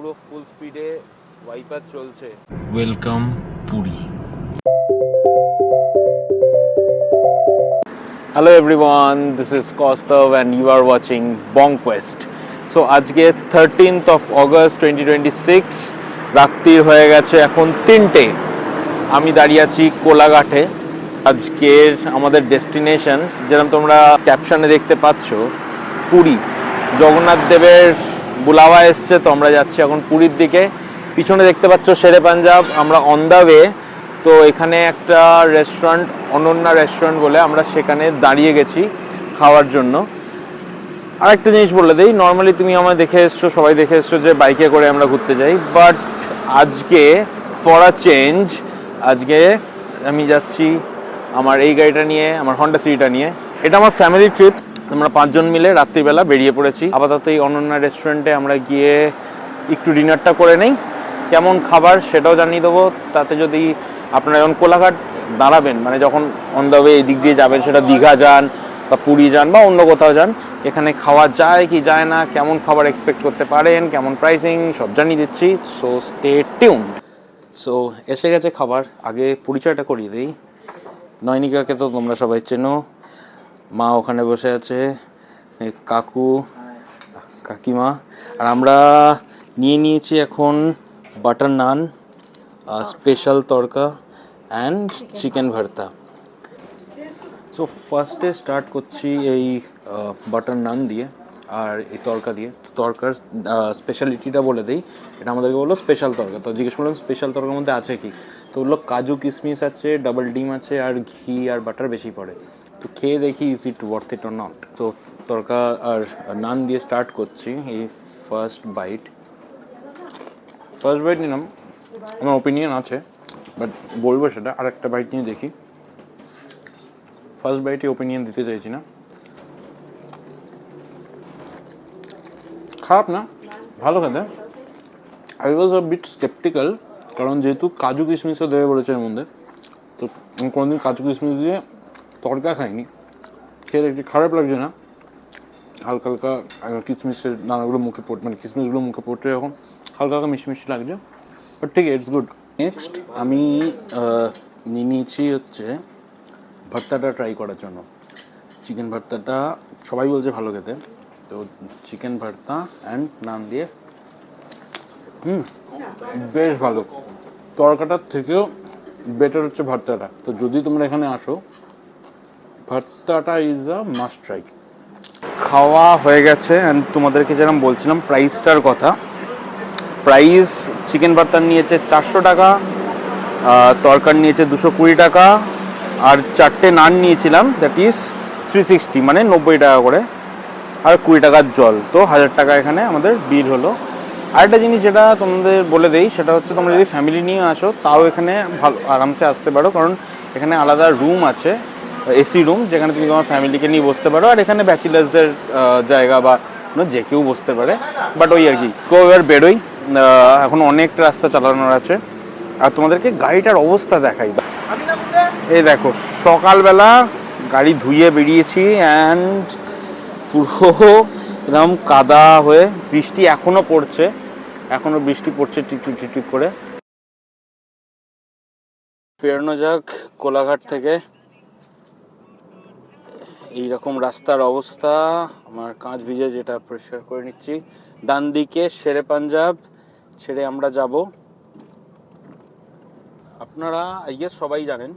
পুরো ফুল স্পিডে ওয়াইপার চলছে। Welcome Puri. Hello everyone, this is Kaustav and you are watching BongQuest. So আজকে 13th of August 2026, রাত্রির হয়ে গেছে এখন 3টে। আমি দাঁড়িয়ে আছি কোলাঘাটে। আজকের আমাদের ডেস্টিনেশন, যেরকম তোমরা ক্যাপশনে দেখতে পাচ্ছ, পুরী। জগন্নাথ দেবের বুলাওয়া এসছে, তো আমরা যাচ্ছি এখন পুরীর দিকে। পিছনে দেখতে পাচ্ছ শেরে পাঞ্জাব, আমরা অন দ্য ওয়ে। তো এখানে একটা রেস্টুরেন্ট, অনন্যা রেস্টুরেন্ট বলে, আমরা সেখানে দাঁড়িয়ে গেছি খাওয়ার জন্য। আর একটা জিনিস বলে দেই, নর্মালি তুমি আমায় দেখে এসছো, সবাই দেখে এসছো যে বাইকে করে আমরা ঘুরতে যাই, বাট আজকে ফর আ চেঞ্জ আজকে আমি যাচ্ছি আমার এই গাড়িটা নিয়ে, আমার হন্ডা সিটিটা নিয়ে। এটা আমার ফ্যামিলি ট্রিপ। আমরা 5 জন মিলে রাত্রিবেলা বেরিয়ে পড়েছি। আপাতত এই অনন্যা রেস্টুরেন্টে আমরা গিয়ে একটু ডিনারটা করে নেই। কেমন খাবার সেটাও জানিয়ে দেবো। তাতে যদি আপনারা যখন কোলাঘাট দাঁড়াবেন, মানে যখন অন দ্য ওয়ে এই দিক দিয়ে যাবেন, সেটা দীঘা যান বা পুরী যান বা অন্য কোথাও যান, এখানে খাওয়া যায় কি যায় না, কেমন খাবার এক্সপেক্ট করতে পারেন, কেমন প্রাইসিং, সব জানিয়ে দিচ্ছি। So stay tuned. সো এসে গেছে খাবার। আগে পরিচয়টা করিয়ে দিই। নয়নিকাকে তো তোমরা সবাই চেনো, মা ওখানে বসে আছে, কাকু, কাকিমা। আর আমরা নিয়ে নিয়েছি এখন butter naan, special tadka and chicken bharta. So ফার্স্টে স্টার্ট করছি এই বাটার নান দিয়ে আর এই তড়কা দিয়ে। তড়কার স্পেশালিটিটা বলে দিই, এটা আমাদেরকে বললো স্পেশাল তড়কা। তো জিজ্ঞেস করলাম স্পেশাল তড়কার মধ্যে আছে কি, তো বললো কাজু কিশমিশ আছে, ডাবল ডিম আছে, আর ঘি আর বাটার বেশি পড়ে। তো খেয়ে দেখি is it worth it or not. তো তড়কা আর নান দিয়ে স্টার্ট করছি এই ফার্স্ট বাইট। নিলাম, আমার ওপিনিয়ন আছে, বাট বলবো সেটা আর একটা বাইট নিয়ে দেখি। ফার্স্ট বাইটে ওপিনিয়ন দিতে চাইছি না। খারাপ না, ভালো খেতে। I was a bit sceptical, কারণ যেহেতু কাজু কিশমিশও দেবে বলেছে এর মধ্যে, তো আমি কোনোদিন কাজু কিশমিশ দিয়ে তড়কা খাইনি। খেয়ে দেখছি খারাপ লাগছে না। হালকা হালকা কিশমিশের দানাগুলো মুখে পড়ে, মানে কিশমিশগুলো মুখে পড়ছে যখন, হালকা হালকা মিষ্টি মিষ্টি লাগছে, বাট ঠিক ইটস গুড। নেক্সট আমি নিয়ে নিয়েছি হচ্ছে ভর্তাটা ট্রাই করার জন্য। চিকেন ভর্তাটা সবাই বলছে ভালো খেতে, তো চিকেন ভর্তা অ্যান্ড নান দিয়ে বেশ ভালো। তরকাটার থেকেও বেটার হচ্ছে ভর্তাটা। তো যদি তোমরা এখানে আসো, ভর্তাটা ইজ আ মাস্ট ট্রাই। খাওয়া হয়ে গেছে অ্যান্ড তোমাদেরকে যেরকম বলছিলাম প্রাইসটার কথা, প্রাইস চিকেন ভর্তার নিয়েছে 400 টাকা, তরকার নিয়েছে 220 টাকা, আর 4টে নান নিয়েছিলাম, দ্যাট ইজ 360, মানে 90 টাকা করে, আর 20 টাকার জল। তো 1000 টাকা এখানে আমাদের বিল হলো। আরেকটা জিনিস যেটা তোমাদের বলে দেই, সেটা হচ্ছে তোমরা যদি ফ্যামিলি নিয়ে আসো তাও এখানে ভালো আরামসে আসতে পারো, কারণ এখানে আলাদা রুম আছে, এসি রুম, যেখানে তুমি তোমার ফ্যামিলিকে নিয়ে বসতে পারো। আর এখানে ব্যাচেলার্সদের জায়গা, বা যে কেউ বসতে পারে। বাট ওই আর কি, কেউ এবার বেরোই, এখন অনেক রাস্তা চালানোর আছে। আর তোমাদেরকে গাড়িটার অবস্থা দেখাই। এই দেখো, সকালবেলা গাড়ি ধুয়ে বেরিয়েছি অ্যান্ড পুরো এরকম কাদা হয়ে, বৃষ্টি এখনো পড়ছে, এখনো বৃষ্টি পড়ছে টিপটিপ টিপটিপ করে। বেরোনো যাক কোলাঘাট থেকে। এইরকম রাস্তার অবস্থা, আমার কাঁচ ভিজে, যেটা পরিষ্কার করে নিচ্ছি। ডান দিকে শেরে পাঞ্জাব ছেড়ে আমরা যাব। আপনারা আইগেস সবাই জানেন,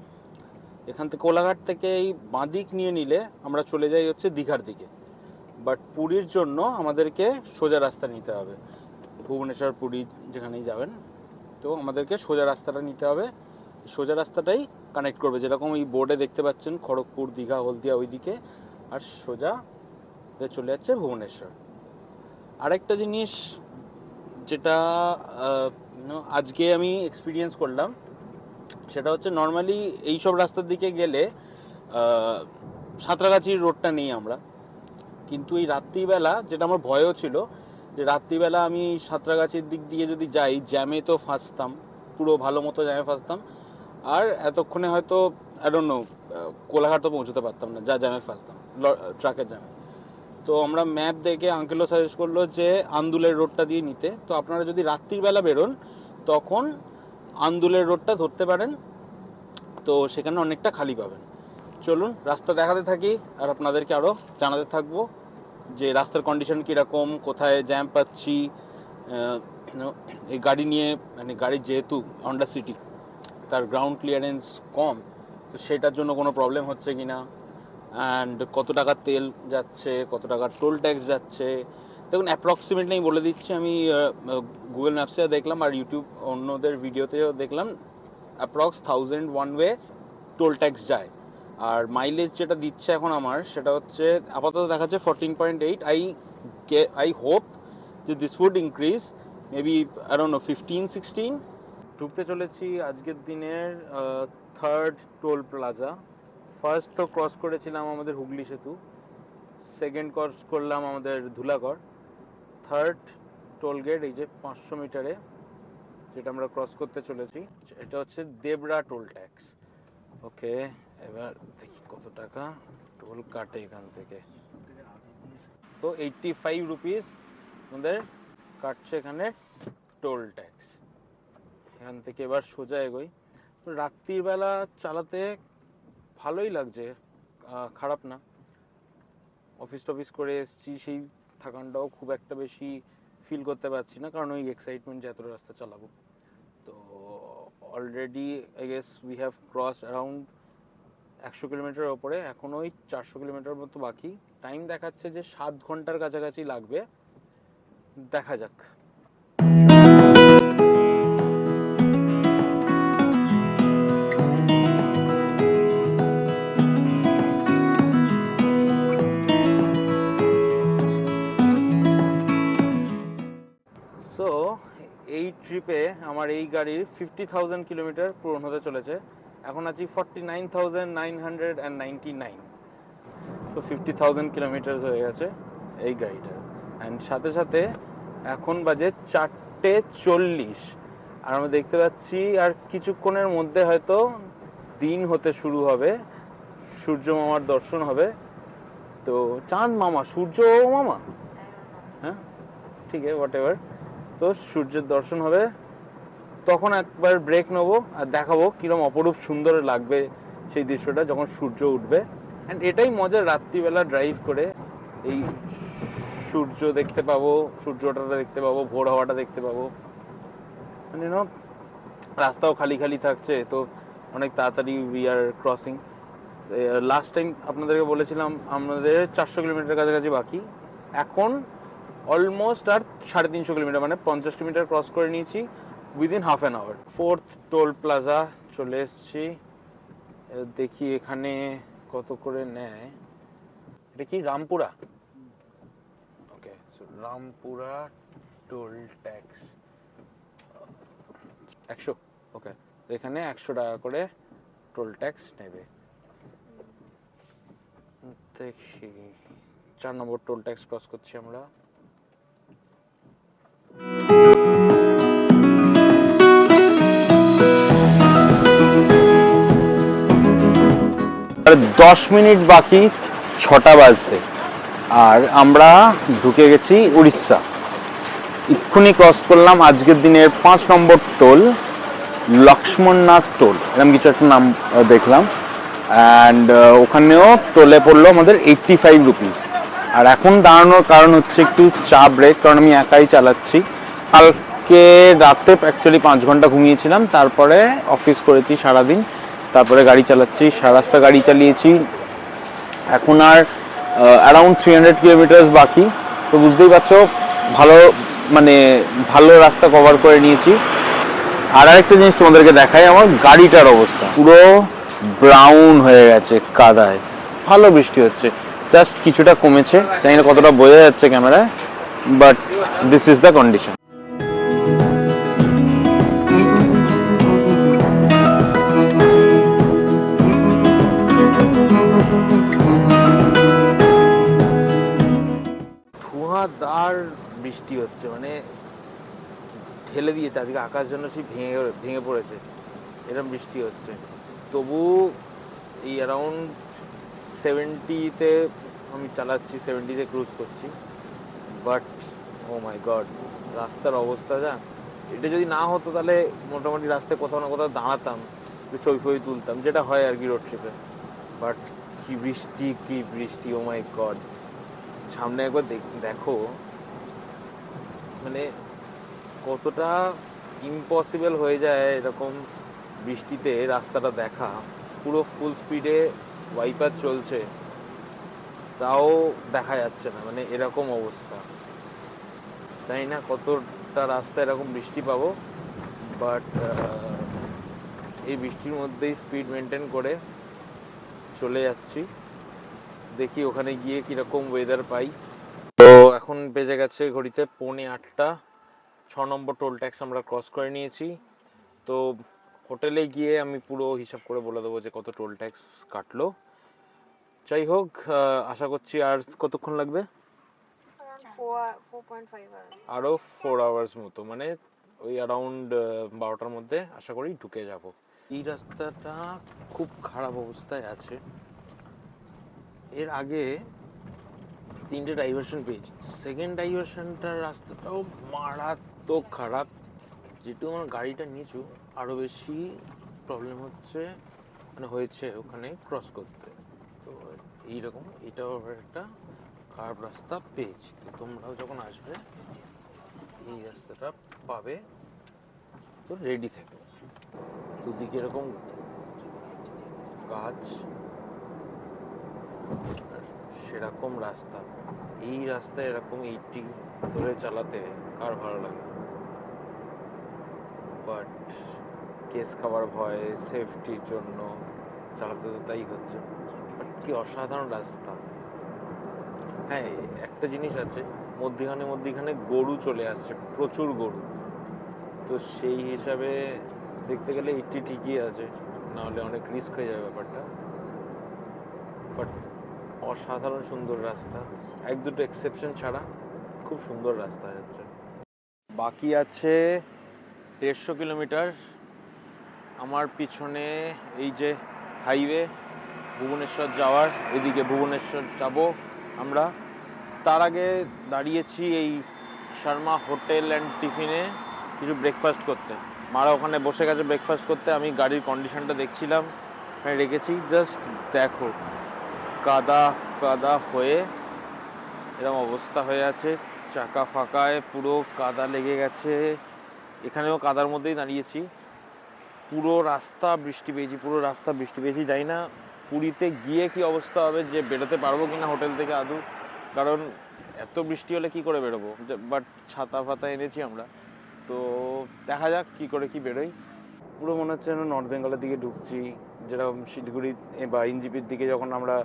এখান থেকে কোলাঘাট থেকে এই বাঁদিক নিয়ে নিলে আমরা চলে যাই হচ্ছে দীঘার দিকে। বাট পুরীর জন্য আমাদেরকে সোজা রাস্তা নিতে হবে, ভুবনেশ্বর পুরী যেখানেই যাবেন, তো আমাদেরকে সোজা রাস্তাটা নিতে হবে। সোজা রাস্তাটাই কানেক্ট করবে, যেরকম এই বোর্ডে দেখতে পাচ্ছেন খড়গপুর, দীঘা, হলদিয়া ওইদিকে, আর সোজা চলে যাচ্ছে ভুবনেশ্বর। আরেকটা জিনিস যেটা আজকে আমি এক্সপিরিয়েন্স করলাম, সেটা হচ্ছে নর্মালি এইসব রাস্তার দিকে গেলে সাঁতরাগাছির রোডটা নেই আমরা, কিন্তু এই রাত্রিবেলা, যেটা আমার ভয়ও ছিল, যে রাত্রিবেলা আমি সাঁতরাগাছির দিক দিয়ে যদি যাই, জ্যামে তো ফাঁসতাম, পুরো ভালো মতো জ্যামে ফাঁসতাম, আর এতক্ষণে হয়তো আই ডোন্ট নো কোলাঘাট তো পৌঁছতে পারতাম না, যা জ্যামে ফাঁসতাম, ট্রাকের জ্যামে। তো তো আমরা ম্যাপ দেখে আঙ্কেলও সাজেস্ট করলো যে আন্দুলের রোডটা দিয়ে নিতে। তো আপনারা যদি রাত্রিবেলা বেরোন তখন আন্দুলের রোডটা ধরতে পারেন, তো সেখানে অনেকটা খালি পাবেন। চলুন রাস্তা দেখাতে থাকি আর আপনাদেরকে আরও জানাতে থাকবো যে রাস্তার কন্ডিশন কীরকম, কোথায় জ্যাম পাচ্ছি। এই গাড়ি নিয়ে মানে গাড়ি যেহেতু হন্ডা সিটি, তার গ্রাউন্ড ক্লিয়ারেন্স কম, তো সেটার জন্য কোনো প্রবলেম হচ্ছে কি না, অ্যান্ড কত টাকা তেল যাচ্ছে, কত টাকা টোল ট্যাক্স যাচ্ছে। দেখুন অ্যাপ্রক্সিমেটলি আমি বলে দিচ্ছি, আমি গুগল ম্যাপসে দেখলাম আর ইউটিউব অন্যদের ভিডিওতেও দেখলাম approx 1000 one way toll tax যায়। আর মাইলেজ যেটা দিচ্ছে এখন আমার, সেটা হচ্ছে আপাতত দেখাচ্ছে 14.8। আই হোপ যে this would increase maybe around 15-16। ঢুকতে চলেছি আজকের দিনের থার্ড টোল প্লাজা। ফার্স্ট তো ক্রস করেছিলাম আমাদের হুগলি সেতু, সেকেন্ড ক্রস করলাম আমাদের ধুলাগড়, থার্ড টোল গেট এই যে 500 মিটারে যেটা আমরা ক্রস করতে চলেছি, এটা হচ্ছে দেবরা টোল ট্যাক্স। ওকে, এবার দেখি কত টাকা টোল কাটে এখান থেকে। তো 85 রুপিস আমাদের কাটছে এখানে টোল ট্যাক্স। এখান থেকে এবার সোজা এগোই। রাত্রির বেলা চালাতে ভালোই লাগছে, খারাপ না। অফিস টফিস করে এসছি, সেই থাকানটাও খুব একটা বেশি ফিল করতে পারছি না, কারণ ওই এক্সাইটমেন্ট যে এতটা রাস্তা চালাবো। তো already I guess we have cross around 100 kilometre ওপরে, এখন ওই 400 কিলোমিটার মতো বাকি। টাইম দেখাচ্ছে যে 7 ঘন্টার কাছাকাছি লাগবে, দেখা যাক। সো এই ট্রিপে আমার এই গাড়ির 50,000 কিলোমিটার পূরণ হতে চলেছে। এখন আছি 49,999। তো 50,000 কিলোমিটার হয়ে গেছে এই গাড়িটার। অ্যান্ড সাথে সাথে এখন বাজে 4:40, আর আমরা দেখতে পাচ্ছি আর কিছুক্ষণের মধ্যে হয়তো দিন হতে শুরু হবে, সূর্য মামার দর্শন হবে। তো চাঁদ মামা, সূর্য মামা, হ্যাঁ ঠিক আছে, হোয়াট এভার। তো সূর্যের দর্শন হবে, তখন একবার ব্রেক নেবো আর দেখাবো কিরম অপরূপ সুন্দর লাগবে সেই দৃশ্যটা যখন সূর্য উঠবে। অ্যান্ড এটাই মজা রাত্রিবেলা ড্রাইভ করে, এই সূর্য দেখতে পাবো, সূর্য ওঠাটা দেখতে পাবো, ভোর হওয়াটা দেখতে পাবো। মানে রাস্তাও খালি খালি থাকছে, তো অনেক তাড়াতাড়ি we are crossing. Last time আপনাদেরকে বলেছিলাম আমাদের 400 কিলোমিটার কাছাকাছি বাকি, এখন অলমোস্ট আর 350 কিলোমিটার, মানে 50 কিলোমিটার ক্রস করে নিয়েছি within half an hour. Fourth toll plaza চলে এসছি। দেখি এখানে কত করে নেয়। এটা কি Rampura? Okay, Rampura toll tax 100। Okay, এখানে 100 টাকা করে টোল ট্যাক্স নেবে। দেখি 4 নম্বর টোল ট্যাক্স ক্রস করছি আমরা। আর 10 মিনিট বাকি 6টা বাজতে, আর আমরা ঢুকে গেছি উড়িষ্যা। এক্ষুনি ক্রস করলাম আজকের দিনের 5 নম্বর টোল, লক্ষ্মণনাথ টোল, এরকম কিছু একটা নাম দেখলাম। অ্যান্ড ওখানেও টোলে পড়লো আমাদের 85 রুপিস। আর এখন দাঁড়ানোর কারণ হচ্ছে একটু চা ব্রেক, কারণ আমি একাই চালাচ্ছি। কালকে রাতে অ্যাকচুয়ালি 5 ঘন্টা ঘুমিয়েছিলাম, তারপরে অফিস করেছি সারাদিন, তারপরে গাড়ি চালাচ্ছি, সারা রাস্তা গাড়ি চালিয়েছি। এখন আর অ্যারাউন্ড 300 কিলোমিটার বাকি। তো বুঝতেই পারছো ভালো, মানে ভালো রাস্তা কভার করে নিয়েছি। আর আরেকটা জিনিস তোমাদেরকে দেখাই, আমার গাড়িটার অবস্থা পুরো ব্রাউন হয়ে গেছে কাদায়। ভালো বৃষ্টি হচ্ছে, জাস্ট কিছুটা কমেছে, জানি না কতটা বোঝা যাচ্ছে ক্যামেরায়, but this is the condition. ধোঁয়াদার বৃষ্টি হচ্ছে, মানে ঢেলে দিয়েছে, আজকে আকাশ যেন সেই ভেঙে পড়েছে, এরকম বৃষ্টি হচ্ছে। তবু এই অ্যারাউন্ড 70-তে আমি চালাচ্ছি, 70-তে ক্রুজ করছি, বাট ও মাই গড, রাস্তার অবস্থা যা। এটা যদি না হতো তাহলে মোটামুটি রাস্তায় কোথাও না কোথাও দাঁড়াতাম, একটু ছবি ফবি তুলতাম, যেটা হয় আর কি রোড ট্রিপে। বাট কি বৃষ্টি, কি বৃষ্টি, ও মাই গড। সামনে একবার দেখো, মানে কতটা ইম্পসিবল হয়ে যায় এরকম বৃষ্টিতে রাস্তাটা দেখা। পুরো ফুল স্পিডে ওয়াইপার চলছে, তাও দেখা যাচ্ছে না, মানে এরকম অবস্থা। জানি না কতটা রাস্তা এরকম বৃষ্টি পাবো, বাট এই বৃষ্টির মধ্যেই স্পিড মেনটেন করে চলে যাচ্ছি। দেখি ওখানে গিয়ে কীরকম ওয়েদার পাই। তো এখন বেজে গেছে ঘড়িতে 7:45। 6 নম্বর টোল ট্যাক্স আমরা ক্রস করে নিয়েছি। তো হোটেলে গিয়ে আমি পুরো হিসাব করে বলে দেবো যে কত টোল ট্যাক্স কাটলো। যাই হোক, আশা করছি আর কতক্ষণ লাগবে, আরও 4 আওয়ার্স মতো, মানে ওই অ্যারাউন্ড 12টার মধ্যে আশা করি ঢুকে যাব। এই রাস্তাটা খুব খারাপ অবস্থায় আছে। এর আগে 3টে ডাইভারশন পেয়েছি, সেকেন্ড ডাইভারশনটার রাস্তাটাও মারাত্মক খারাপ। যেহেতু আমার গাড়িটা নিচু, আরও বেশি প্রবলেম হচ্ছে, মানে হয়েছে ওখানে ক্রস করতে। তো এইরকম এটাও একটা খারাপ রাস্তা পেয়েছি। তো তোমরাও যখন আসবে এই রাস্তাটা পাবে, তো রেডি থেকো। দুদিকে এরকম গাছ, আর সেরকম রাস্তা। এই রাস্তায় এরকম 80 ধরে চালাতে কার ভালো লাগে? বাট কেস খাবার ভয়, সেফটির জন্য চালাতে তো তাই হচ্ছে। বাট কি অসাধারণ রাস্তা। হ্যাঁ, একটা জিনিস আছে, মধ্যিখানে গরু চলে আসছে, প্রচুর গরু। তো সেই হিসাবে দেখতে গেলে 80 ঠিকই আছে, নাহলে অনেক রিস্ক হয়ে যাবে ব্যাপারটা। বাট অসাধারণ সুন্দর রাস্তা, 1-2টো এক্সেপশন ছাড়া খুব সুন্দর রাস্তা যাচ্ছে। বাকি আছে 150 কিলোমিটার। আমার পিছনে এই যে হাইওয়ে ভুবনেশ্বর যাওয়ার, এদিকে ভুবনেশ্বর যাব আমরা। তার আগে দাঁড়িয়েছি এই শর্মা হোটেল অ্যান্ড টিফিনে কিছু ব্রেকফাস্ট করতে। মারা ওখানে বসে গেছে ব্রেকফাস্ট করতে, আমি গাড়ির কন্ডিশনটা দেখছিলাম, রেখেছি। জাস্ট দেখো, কাদা কাদা হয়ে এরকম অবস্থা হয়ে আছে, চাকা ফাঁকায় পুরো কাদা লেগে গেছে। এখানেও কাদার মধ্যেই দাঁড়িয়েছি, পুরো রাস্তা বৃষ্টি পেয়েছি, পুরো রাস্তা বৃষ্টি পেয়েছি। জানি না পুরীতে গিয়ে কি অবস্থা হবে, যে বেরোতে পারবো কিনা হোটেল থেকে আদৌ, কারণ এত বৃষ্টি হলে কি করে বেরোবো। বাট ছাতা ফাতা এনেছি আমরা, তো দেখা যাক কি করে কি বেরোই। পুরো মনে হচ্ছে যেন নর্থ বেঙ্গলের দিকে ঢুকছি, যেরকম শিলিগুড়ি বা এনজিপির দিকে যখন আমরা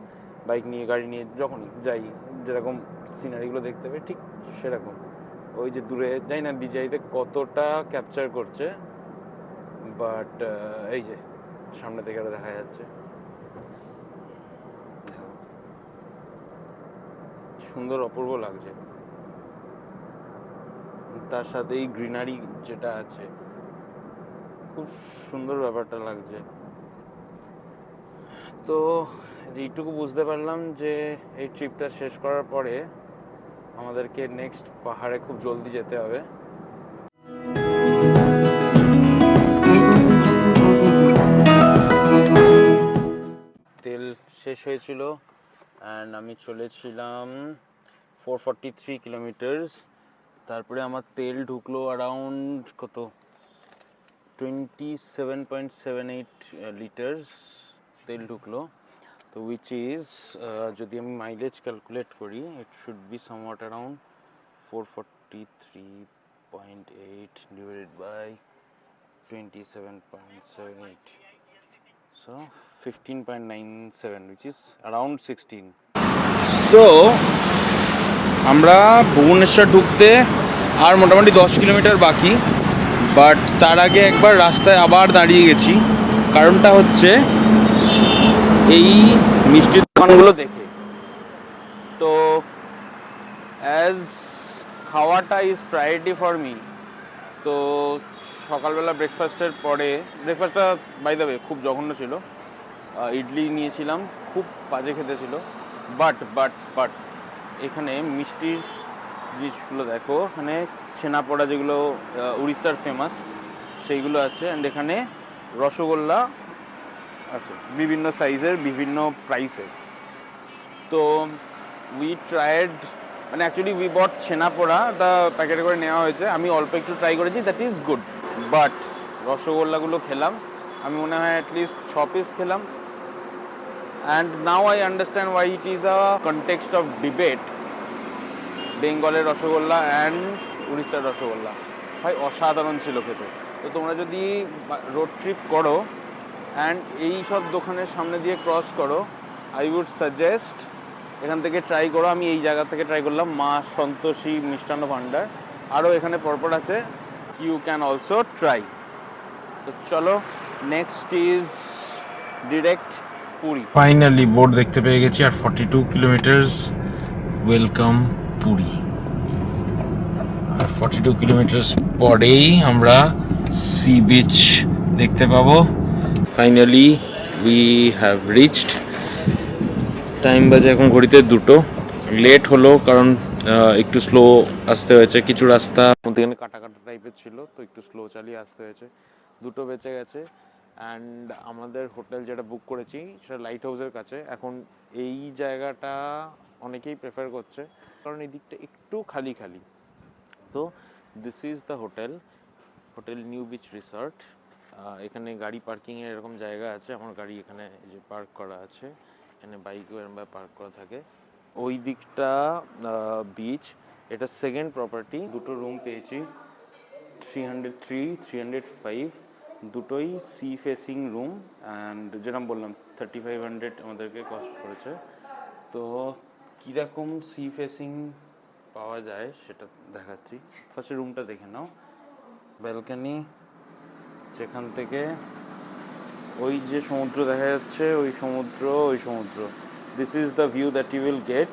বাইক নিয়ে গাড়ি নিয়ে যখনই যাই, যেরকম সিনারিগুলো দেখতে পাই ঠিক সেরকম। ওই যে দূরে যাই না ডিজাইতে কতটা ক্যাপচার করছে, বাট এই যে সামনে থেকে আরো দেখা যাচ্ছে, সুন্দর অপূর্ব লাগছে। তার সাথে এই গ্রিনারি যেটা আছে, খুব সুন্দর ব্যাপারটা লাগছে। তো এইটুকু বুঝতে পারলাম যে এই ট্রিপটা শেষ করার পরে আমাদেরকে নেক্সট পাহাড়ে খুব জলদি যেতে হবে। তেল শেষ হয়েছিল অ্যান্ড আমি চলেছিলাম 443 কিলোমিটার্স। তারপরে আমার তেল ঢুকলো অ্যারাউন্ড কত 27.78 লিটার্স তেল ঢুকলো। তো উইচ ইজ, যদি আমি মাইলেজ ক্যালকুলেট করি, it should be somewhat around 443.8 divided by 27.78, so 15.97, which is around 16. So আমরা ভুবনেশ্বর ঢুকতে আর মোটামুটি 10 কিলোমিটার বাকি, বাট তার আগে একবার রাস্তায় আবার দাঁড়িয়ে গেছি। কারণটা হচ্ছে এই মিষ্টির দোকানগুলো দেখে। তো অ্যাজ খাওয়াটা ইজ প্রায়োরিটি ফর মি, তো সকালবেলা ব্রেকফাস্টের পরে, ব্রেকফাস্টটা বাই দ্য ওয়ে খুব জঘন্য ছিল। ইডলি নিয়েছিলাম, খুব বাজে খেতে ছিল। বাট এখানে মিষ্টির জিনিসগুলো দেখো, এখানে ছেনাপোড়া যেগুলো উড়িষ্যার ফেমাস সেইগুলো আছে, অ্যান্ড এখানে রসগোল্লা আছে বিভিন্ন সাইজের বিভিন্ন প্রাইসের। তো উই ট্রায়েড, মানে অ্যাকচুয়ালি উই বট ছেনাপোড়া, ওটা প্যাকেটে করে নেওয়া হয়েছে, আমি অল্প একটু ট্রাই করেছি, দ্যাট ইজ গুড। বাট রসগোল্লাগুলো খেলাম, আমি মনে হয় অ্যাটলিস্ট 6 পিস খেলাম। And now I understand why it is a context of debate, বেঙ্গলের রসগোল্লা অ্যান্ড উড়িষ্যার রসগোল্লা। ভাই অসাধারণ ছিল খেতে। তো তোমরা যদি রোড ট্রিপ করো অ্যান্ড এই সব দোকানের সামনে দিয়ে ক্রস করো, আই উড সাজেস্ট এখান থেকে ট্রাই করো। আমি এই জায়গা থেকে ট্রাই করলাম, মা সন্তোষী মিষ্টান্ন ভাণ্ডার, আরও এখানে পরপর আছে, ইউ ক্যান অলসো ট্রাই। তো চলো, next is direct Puri. Finally board দেখতে পেয়ে গেছি, আর 42 কিলোমিটার্স, ওয়েলকাম পুরী। আর 42 কিলোমিটার্স পরেই আমরা সি বিচ দেখতে পাবো। Finally we have reached. Time বাজে এখন ঘড়িতে 2টো। লেট হলো কারণ একটু স্লো আসতে হয়েছে, কিছু রাস্তা মধ্যখানে কাটা কাটা টাইপের ছিল, তো একটু স্লো চালিয়ে আসতে হয়েছে। 2টো বেঁচে গেছে। অ্যান্ড আমাদের হোটেল যেটা বুক করেছি সেটা লাইট হাউসের কাছে। এখন এই জায়গাটা অনেকেই প্রেফার করছে কারণ এই দিকটা একটু খালি খালি। তো this is the hotel, hotel new beach resort. এখানে গাড়ি পার্কিংয়ের এরকম জায়গা আছে, আমার গাড়ি এখানে যে পার্ক করা আছে, এখানে বাইকও এরকম পার্ক করা থাকে। ওই দিকটা বিচ, এটা সেকেন্ড প্রপার্টি। 2টো রুম পেয়েছি, 303, 305, দুটোই সি ফেসিং রুম। অ্যান্ড যেরকম বললাম 3500 আমাদেরকে কস্ট করেছে। তো কীরকম সি ফেসিং পাওয়া যায় সেটা দেখাচ্ছি। ফার্স্টে রুমটা দেখে নাও। ব্যালকানি, যেখান থেকে ওই যে সমুদ্র দেখা যাচ্ছে, ওই সমুদ্র। This is the view that you will get.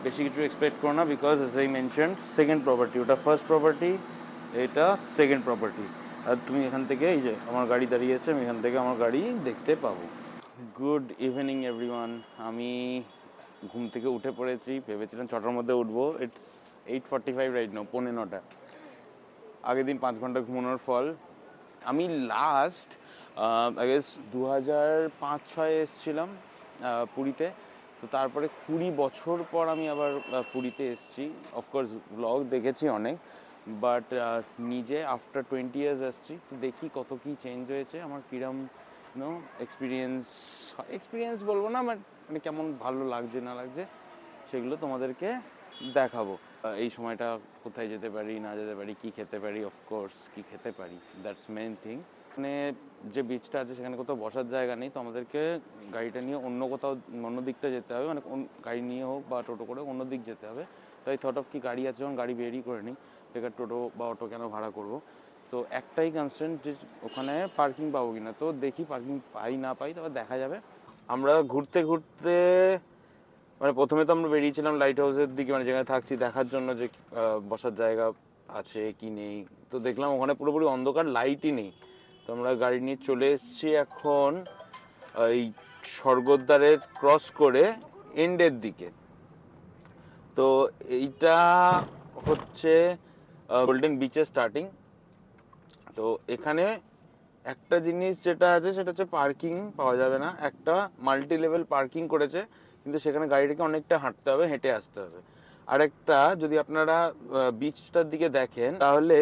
বেশি কিছু এক্সপেক্ট করো না, because as I mentioned second property, ওটা ফার্স্ট প্রপার্টি, এটা সেকেন্ড প্রপার্টি। আর তুমি এখান থেকে, এই যে আমার গাড়ি দাঁড়িয়ে আছে, আমি এখান থেকে আমার গাড়ি দেখতে পাবো। Good evening everyone. আমি ঘুম থেকে উঠে পড়েছি, ভেবেছিলাম 6টার মধ্যে উঠবো। It's 8:45 right now, 9:45। আগের দিন 5 ঘন্টা ঘুমানোর ফল। আমি লাস্ট আই গেস 2005-06 এসেছিলাম পুরীতে। তো তারপরে 20 বছর পর আমি আবার পুরীতে এসেছি। অফকোর্স ব্লগ দেখেছি অনেক, বাট নিজে আফটার 20 ইয়ার্স আসছি। তো দেখি কত কী চেঞ্জ হয়েছে, আমার কীরকম এক্সপিরিয়েন্স বলবো না, মানে কেমন ভালো লাগছে না লাগছে সেগুলো তোমাদেরকে দেখাবো। এই সময়টা কোথায় যেতে পারি, না যেতে পারি, কী খেতে পারি, অফকোর্স কী খেতে পারি, দ্যাটস মেইন থিং। মানে যে বিচটা আছে সেখানে কোথাও বসার জায়গা নেই, তো আমাদেরকে গাড়িটা নিয়ে অন্য কোথাও, অন্য দিকটা যেতে হবে, মানে গাড়ি নিয়ে হোক বা টোটো করে অন্য দিক যেতে হবে। তাই থট অফ কি গাড়ি আছে যখন গাড়ি বেরিয়ে করে নিই, বেকার টোটো বা অটো কেন ভাড়া করবো। তো একটাই কনস্ট্যান্ট যে ওখানে পার্কিং পাবো কিনা। তো দেখি পার্কিং পাই না পাই, তারপর দেখা যাবে। আমরা ঘুরতে ঘুরতে, মানে প্রথমে তো আমরা বেরিয়েছিলাম লাইট হাউসের দিকে, মানে যেখানে থাকছি দেখার জন্য যে বসার জায়গা আছে কি নেই। তো দেখলাম ওখানে পুরোপুরি অন্ধকার, লাইটই নেই। তো আমরা গাড়ি নিয়ে চলে এসেছি এখন এই স্বর্গদ্বারের ক্রস করে এন্ডের দিকে। তো এইটা হচ্ছে গোল্ডেন বিচের স্টার্টিং। তো এখানে একটা জিনিস যেটা আছে সেটা হচ্ছে পার্কিং পাওয়া যাবে না। একটা মাল্টি লেভেল পার্কিং করেছে, কিন্তু সেখানে গাড়িটাকে অনেকটা হাঁটতে হবে, হেঁটে আসতে হবে। আরেকটা, যদি আপনারা বিচটার দিকে দেখেন তাহলে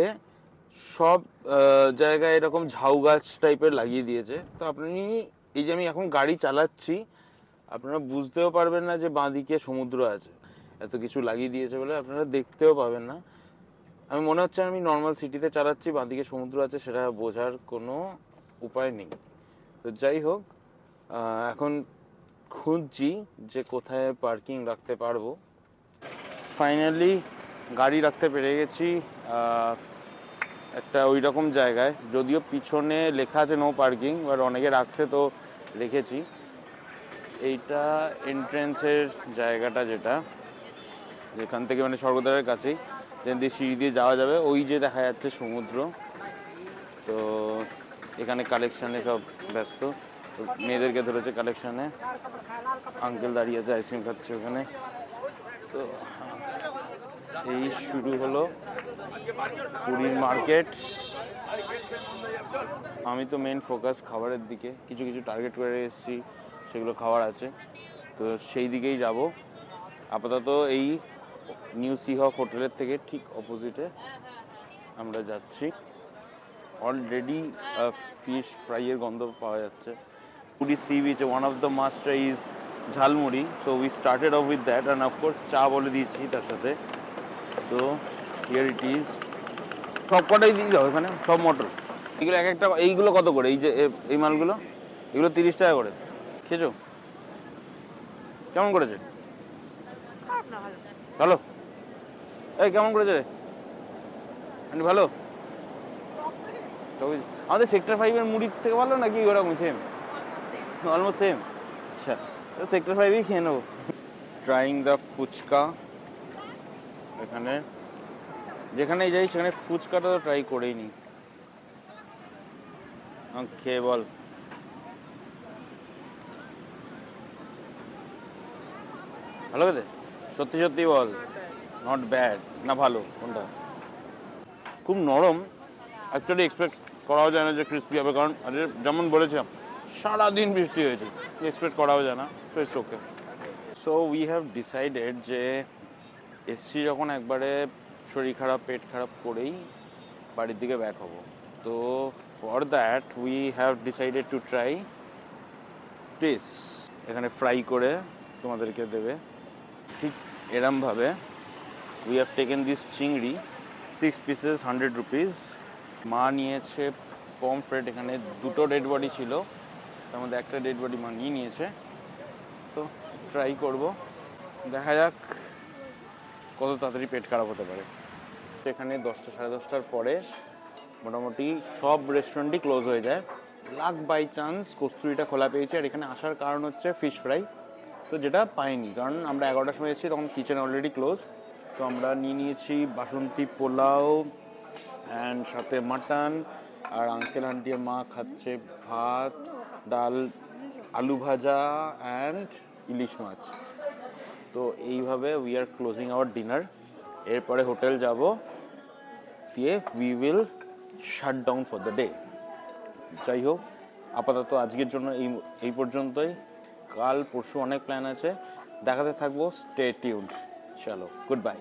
সব জায়গায় এরকম ঝাউ গাছ টাইপের লাগিয়ে দিয়েছে। তো আপনি, এই যে আমি এখন গাড়ি চালাচ্ছি, আপনারা বুঝতেও পারবেন না যে বাঁদিকে সমুদ্র আছে, এত কিছু লাগিয়ে দিয়েছে বলে আপনারা দেখতেও পাবেন না। আমি মনে হচ্ছে আমি নর্মাল সিটিতে চালাচ্ছি, বাঁদিকে সমুদ্র আছে, সেটা বোঝার কোনো উপায় নেই। তো যাই হোক, এখন খুঁজছি যে কোথায় পার্কিং রাখতে পারবো। ফাইনালি গাড়ি রাখতে পেরে গেছি একটা ওই রকম জায়গায়, যদিও পিছনে লেখা আছে নো পার্কিং, বাট অনেকে রাখছে তো রেখেছি। এইটা এন্ট্রেন্সের জায়গাটা, যেখান থেকে মানে স্বর্গদ্বারের কাছেই, যেখান দিয়ে সিঁড়ি দিয়ে যাওয়া যাবে। ওই যে দেখা যাচ্ছে সমুদ্র। তো এখানে কালেকশানে সব ব্যস্ত। মেয়েদেরকে ধরেছে কালেকশনে। আঙ্কেল দাঁড়িয়ে আছে, আইসক্রিম খাচ্ছে ওখানে। তো এই শুরু হলো পুরীর মার্কেট। আমি তো মেন ফোকাস খাবারের দিকে, কিছু কিছু টার্গেট করে এসেছি, সেগুলো খাবার আছে, তো সেই দিকেই যাব। আপাতত এই নিউ সিহক হোটেলের থেকে ঠিক অপোজিটে আমরা যাচ্ছি। অলরেডি ফিশ ফ্রাইয়ের গন্ধ পাওয়া যাচ্ছে। Puri sea beach one of the must is jhalmuri, so we started of with that, and of course চা বলে দিয়েছি তার সাথে। তো হিয়ার ইট ইজ। সব কটাই দিয়ে দাও এখানে, সব মটর। এগুলো এক একটা, এইগুলো কত করে? এই যে এই মালগুলো, এগুলো 30 টাকা করে। খেয়েছো? কেমন করেছে? ভালো। এই কেমন করেছে আন্টি? ভালো। আমাদের সেক্টর 5-এর মুড়ির থেকে ভালো নাকি ওরকম সেম? Almost same. আচ্ছা, সেক্টর 5-এই খেয়ে নেবো। Trying the fuchka. এখানে যেখানেই যাই সেখানে ফুচকাটা তো ট্রাই করেই নি। খেয়ে বল। ভালো খেতে? সত্যি সত্যি বল। নট ব্যাড না ভালো? কোনটা? খুব নরম। অ্যাকচুয়ালি এক্সপেক্ট করাও যায় না যে ক্রিস্পি হবে, কারণ যেমন বলেছিলাম সারাদিন বৃষ্টি হয়েছে, এক্সপেক্ট করাও যায় না। So it's okay. So we have decided যে এসছি যখন একবারে শরীর খারাপ পেট খারাপ করেই বাড়ির দিকে ব্যাক হব। তো for that we have decided to try this. এখানে ফ্রাই করে তোমাদেরকে দেবে ঠিক এরমভাবে। উই হ্যাভ টেকেন দিস চিংড়ি 6 পিসেস 100 রুপিস। মা নিয়েছে পমফ্রেট, এখানে দুটো ডেড বডি ছিল, তার মধ্যে একটা ডেড বডি মা নিয়ে নিয়েছে। তো ট্রাই করব, দেখা যাক কত তাড়াতাড়ি পেট খারাপ হতে পারে। এখানে 10টা সাড়ে 10টার পরে মোটামুটি সব রেস্টুরেন্টই ক্লোজ হয়ে যায়। লাক বাই চান্স কস্তুরিটা খোলা পেয়েছে, আর এখানে আসার কারণ হচ্ছে ফিশ ফ্রাই, তো যেটা পাইনি, কারণ আমরা 11টার সময় এসেছি তখন কিচেন অলরেডি ক্লোজ। তো আমরা নিয়ে নিয়েছি বাসন্তী পোলাও অ্যান্ড সাথে মাটন, আর আঙ্কেল আন্টি মা খাচ্ছে ভাত ডাল আলু ভাজা অ্যান্ড ইলিশ মাছ। তো এইভাবে we are closing our dinner. এরপরে হোটেল যাব, দিয়ে we will shut down for the day. যাই হোক, আপাতত আজকের জন্য এই পর্যন্তই। কাল পরশু অনেক প্ল্যান আছে, দেখাতে থাকবো। Stay tuned. চলো, গুড বাই।